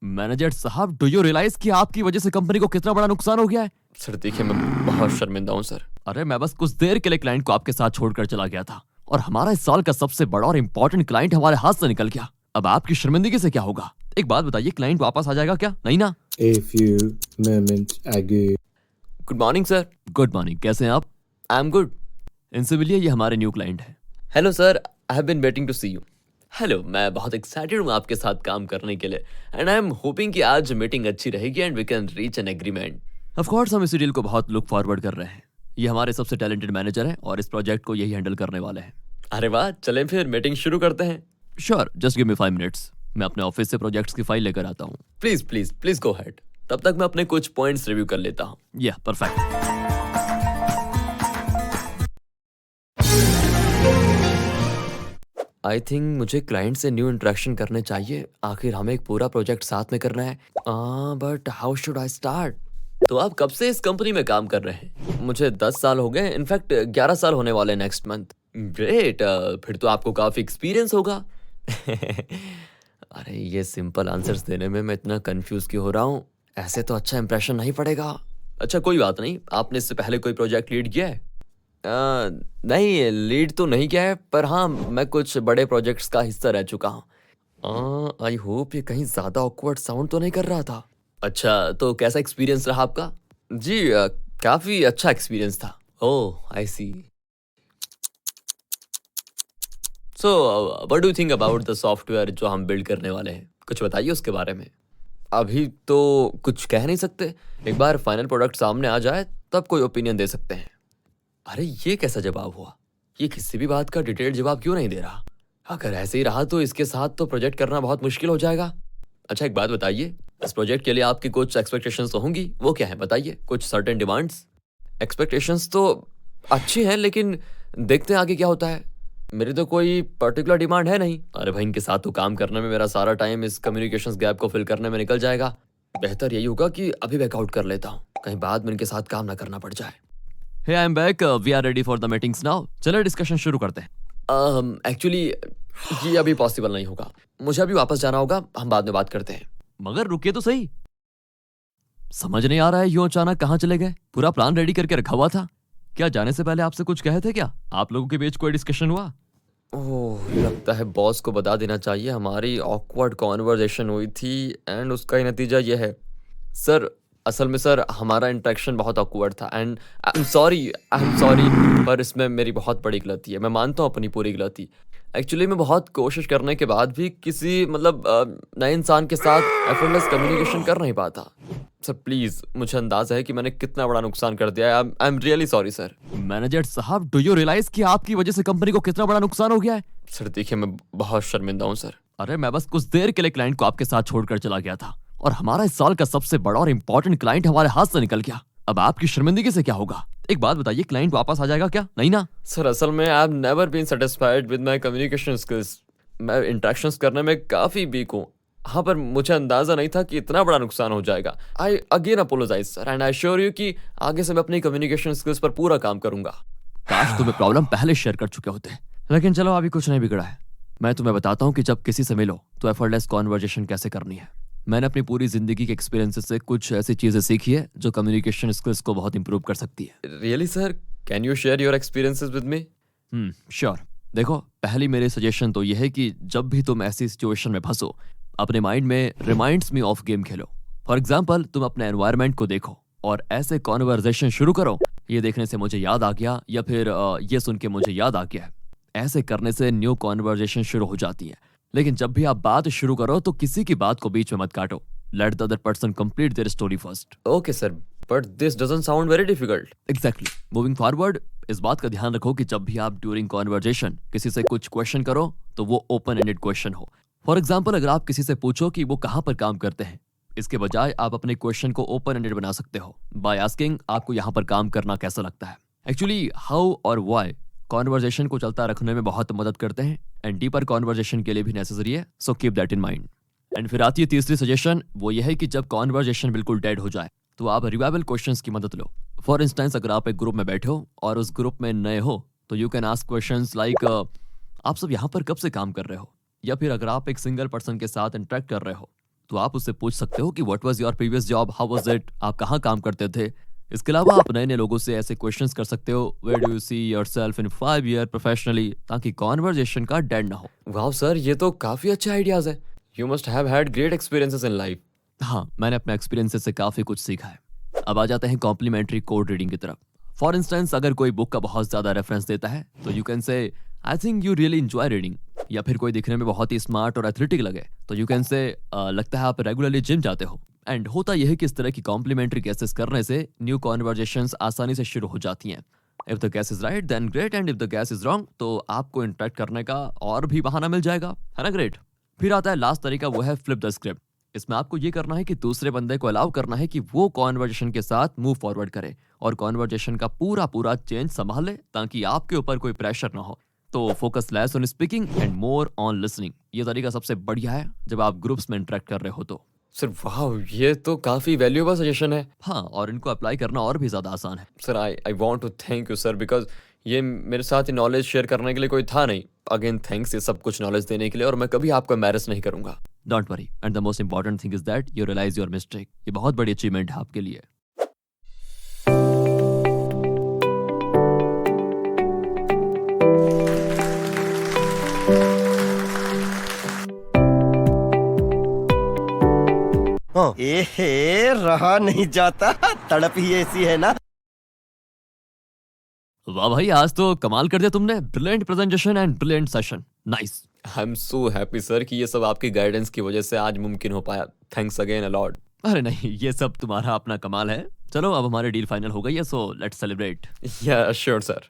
Manager साहब, do you realise कि आपकी वजह से कंपनी को कितना बड़ा नुकसान हो गया है? सर देखिए, मैं बहुत शर्मिंदा हूँ सर। अरे मैं बस कुछ देर के लिए क्लाइंट को आपके साथ छोड़कर चला गया था और हमारा इस साल का सबसे बड़ा और इम्पोर्टेंट क्लाइंट हमारे हाथ से निकल गया। अब आपकी शर्मिंदगी से क्या होगा? एक बात बताइए, क्लाइंट वापस आ जाएगा क्या? नहीं ना? A few moments ago. Good morning sir. Good morning, कैसे हैं आप? I am good. इनसे मिलिए, ये हमारे न्यू क्लाइंट है। Hello sir, I have been waiting to see you. Hello, मैं बहुत एक्साइटेड हूँ आपके साथ काम करने के लिए एंड आई एम होपिंग कि आज मीटिंग अच्छी रहेगी and we can reach an agreement. Of course हम इस डील को बहुत लुक फॉरवर्ड कर रहे हैं। ये हमारे सबसे टैलेंटेड मैनेजर हैं और इस प्रोजेक्ट को यही हैंडल करने वाले हैं। अरे वाह, चलें फिर मीटिंग शुरू करते हैं। Sure, just give me 5 minutes. मैं अपने ऑफिस से प्रोजेक्ट्स की फाइल लेकर आता हूँ। Please please please go head. तब तक मैं अपने कुछ पॉइंट्स रिव्यू कर लेता हूँ। या परफेक्ट। आई थिंक मुझे क्लाइंट से न्यू इंटरेक्शन करने चाहिए। आखिर हमें एक पूरा प्रोजेक्ट साथ में करना है। But how should I start? तो आप कब से इस कंपनी में काम कर रहे हैं? मुझे 10 साल हो गए, इनफैक्ट 11 साल होने वाले नेक्स्ट मंथ। ग्रेट, फिर तो आपको काफी एक्सपीरियंस होगा। अरे ये सिंपल आंसर्स देने में मैं इतना कंफ्यूज क्यों हो रहा हूँ? ऐसे तो अच्छा इंप्रेशन नहीं पड़ेगा। अच्छा कोई बात नहीं, आपने इससे पहले कोई प्रोजेक्ट लीड किया है? नहीं, लीड तो नहीं किया है, पर हाँ मैं कुछ बड़े प्रोजेक्ट्स का हिस्सा रह चुका हूँ। आई होप ये कहीं ज्यादा ऑकवर्ड साउंड तो नहीं कर रहा था। अच्छा, तो कैसा एक्सपीरियंस रहा आपका? जी काफी अच्छा एक्सपीरियंस था। Oh I see. So what do you think about the software जो हम बिल्ड करने वाले हैं? कुछ बताइए उसके बारे में। अभी तो कुछ कह नहीं सकते, एक बार फाइनल प्रोडक्ट सामने आ जाए तब कोई ओपिनियन दे सकते हैं। अरे ये कैसा जवाब हुआ? ये किसी भी बात का डिटेल्ड जवाब क्यों नहीं दे रहा? अगर ऐसे ही रहा तो इसके साथ तो प्रोजेक्ट करना बहुत मुश्किल हो जाएगा। अच्छा एक बात बताइए, इस प्रोजेक्ट के लिए आपकी कुछ एक्सपेक्टेशंस तो होंगी, वो क्या है बताइए, कुछ सर्टेन डिमांड्स। एक्सपेक्टेशंस तो अच्छी हैं, लेकिन देखते हैं आगे क्या होता है। मेरी तो कोई पर्टिकुलर डिमांड है नहीं। अरे भाई, इनके साथ तो काम करने में मेरा सारा टाइम इस कम्युनिकेशंस गैप को फिल करने में निकल जाएगा। बेहतर यही होगा कि अभी बैकआउट कर लेता हूँ, कहीं बाद में इनके साथ काम ना करना पड़ जाए। Hey I am back, we are ready for the meetings now. चलो डिस्कशन शुरू करते हैं। एक्चुअली ये अभी पॉसिबल नहीं होगा, मुझे अभी वापस जाना होगा, हम बाद में बात करते हैं। मगर रुकिए तो सही, समझ नहीं आ रहा है यूं अचानक कहाँ चले गए? पूरा प्लान रेडी करके रखा हुआ था। क्या जाने से पहले आपसे कुछ कहे थे क्या? आप लोगों के बीच कोई डिस्कशन हुआ? ओह, लगता है बॉस को बता देना चाहिए, हमारी ऑकवर्ड कॉन्वर्जेशन हुई थी एंड उसका ही नतीजा ये है। सर असल में सर हमारा इंटरेक्शन बहुत ऑकवर्ड था एंड आई एम सॉरी, पर इसमें मेरी बहुत बड़ी गलती है। मैं मानता हूँ अपनी पूरी गलती। एक्चुअली मैं बहुत कोशिश करने के बाद भी किसी नए इंसान के साथ एफर्टलेस कम्युनिकेशन कर नहीं पाता। सर प्लीज, मुझे अंदाजा है कि मैंने कितना बड़ा नुकसान कर दिया है। I am really sorry sir. Manager साहब, डू यू रियलाइज कि आपकी वजह से कंपनी को कितना बड़ा नुकसान हो गया है? सर देखिए, मैं बहुत शर्मिंदा हूँ सर। अरे मैं बस कुछ देर के लिए क्लाइंट को आपके साथ छोड़कर चला गया था और हमारा इस साल का सबसे बड़ा और इम्पोर्टेंट क्लाइंट हमारे हाथ से निकल गया। अब आपकी शर्मिंदगी से क्या होगा? एक बात बताइए, क्लाइंट वापस आ जाएगा क्या? नहीं ना? सर असल में I have never been satisfied with my communication skills. मैं इंटरेक्शंस करने में काफी वीक हूँ। हाँ, पर मुझे अंदाजा नहीं था कि इतना बड़ा नुकसान हो जाएगा। I again apologise sir and I assure you कि आगे से मैं अपनी कम्युनिकेशन स्किल्स पर पूरा काम करूंगा। काश तुम्हें प्रॉब्लम पहले शेयर कर चुके होते, लेकिन चलो अभी कुछ नहीं बिगड़ा है। मैं तुम्हें बताता हूँ कि जब किसी से मिलो तो एफर्टलेस कॉन्वर्जेशन कैसे करनी है। मैंने अपनी पूरी जिंदगी के एक्सपीरियंसेस से कुछ ऐसी चीजें सीखी है जो कम्युनिकेशन स्किल्स को बहुत इंप्रूव कर सकती है। Really sir, can you share your experiences with me? Sure. देखो, पहली मेरी सजेशन तो यह है कि जब भी तुम ऐसी सिचुएशन में फंसो, अपने माइंड में reminds me of game Khelo. For example, तुम अपने एनवायरनमेंट को देखो और ऐसे कॉन्वर्जेशन शुरू करो, ये देखने से मुझे याद आ गया, या फिर ये सुन के मुझे याद आ गया। ऐसे करने से न्यू कॉन्वर्जेशन शुरू हो जाती है। लेकिन जब भी आप बात शुरू करो तो किसी की बात को बीच में मत काटो। Let the other person complete their story first. Okay sir, but this doesn't sound very difficult. Exactly. Moving forward, इस बात का ध्यान रखो कि जब भी आप ड्यूरिंग कॉन्वर्जेशन किसी से कुछ क्वेश्चन करो तो वो ओपन एंडेड क्वेश्चन हो। फॉर एग्जाम्पल, अगर आप किसी से पूछो कि वो कहाँ पर काम करते हैं, इसके बजाय आप अपने क्वेश्चन को ओपन एंडेड बना सकते हो बाय आस्किंग आपको यहाँ पर काम करना कैसा लगता है। एक्चुअली हाउ और व्हाई कॉन्वर्जेशन को चलता रखने में बहुत मदद करते हैं एंड डीपर कॉन्वर्जेशन के लिए भी नेसेसरी है, so keep that in mind. And फिर आती है तीसरी सजेशन, वो ये है कि जब कॉन्वर्जेशन बिल्कुल डेड हो जाए तो आप रिवाइवल क्वेश्चंस की मदद लो। फॉर इंस्टेंस, अगर आप एक ग्रुप में बैठे हो और उस ग्रुप में नए हो तो you can ask questions like आप सब यहाँ पर कब से काम कर रहे हो, या फिर अगर आप एक सिंगल पर्सन के साथ इंटरेक्ट कर रहे हो तो आप उससे पूछ सकते हो कि what was your previous job, how was it, आप कहाँ काम करते थे। इसके अलावा आप नए नए लोगों से ऐसे क्वेश्चंस कर सकते हो, where do you see yourself in 5 year professionally, ताकि कॉन्वर्जेशन का डेड ना हो। वाह सर, ये तो काफी अच्छे आइडियाज है। You must have had great experiences in life. हाँ, मैंने अपने एक्सपीरियंसेस से काफी कुछ सीखा है। अब आ जाते हैं कॉम्प्लीमेंट्री कोड रीडिंग की तरफ। फॉर इंस्टेंस, अगर कोई बुक का बहुत ज्यादा रेफरेंस देता है तो you can say I think you really enjoy reading, या फिर कोई दिखने में बहुत ही स्मार्ट और एथलेटिक लगे तो यू कैन से लगता है आप रेगुलरली जिम जाते हो। एंड होता यह है कि इस तरह की कॉम्प्लीमेंट्री गेसेस करने से न्यू कॉन्वर्जेशंस आसानी से शुरू हो जाती हैं। If the guess is right then great, and if the guess is wrong तो आपको इंटरेक्ट करने का और भी बहाना मिल जाएगा, है ना। ग्रेट। फिर आता है लास्ट तरीका, वो है फ्लिप द स्क्रिप्ट। इसमें आपको ये करना है कि दूसरे बंदे को अलाउ करना है कि वो कॉन्वर्जेशन के साथ मूव फॉरवर्ड करे और कॉन्वर्जेशन का पूरा चेंज संभाल ले, ताकि आपके ऊपर कोई प्रेशर ना हो। तो focus less on speaking and more on listening. ये तरीका सबसे बढ़िया है जब आप ग्रुप्स में इंटरेक्ट कर रहे हो तो। सर वाह, ये तो काफी वैल्यूएबल सजेशन है। हाँ, और इनको अप्लाई करना और भी ज्यादा आसान है। Sir I want to thank you sir, because ये मेरे साथ ये नॉलेज शेयर करने के लिए कोई था नहीं। अगेन थैंक्स ये सब कुछ नॉलेज देने के लिए, और मैं कभी आपको एम्बैरेस नहीं करूंगा। Don't worry, and the most important thing is that you realise your mistake. ये बहुत बड़ी अचीवमेंट है आपके लिए। एहे, रहा नहीं जाता, तड़प ही ऐसी है ना। वाह भाई, आज तो कमाल कर दिया तुमने। Brilliant presentation and brilliant session, nice. I am so happy sir कि ये सब आपकी गाइडेंस की वजह से आज मुमकिन हो पाया। Thanks again a lot. अरे नहीं, ये सब तुम्हारा अपना कमाल है। चलो, अब हमारी डील फाइनल हो गई है, सो लेट्स सेलिब्रेट। या श्योर सर।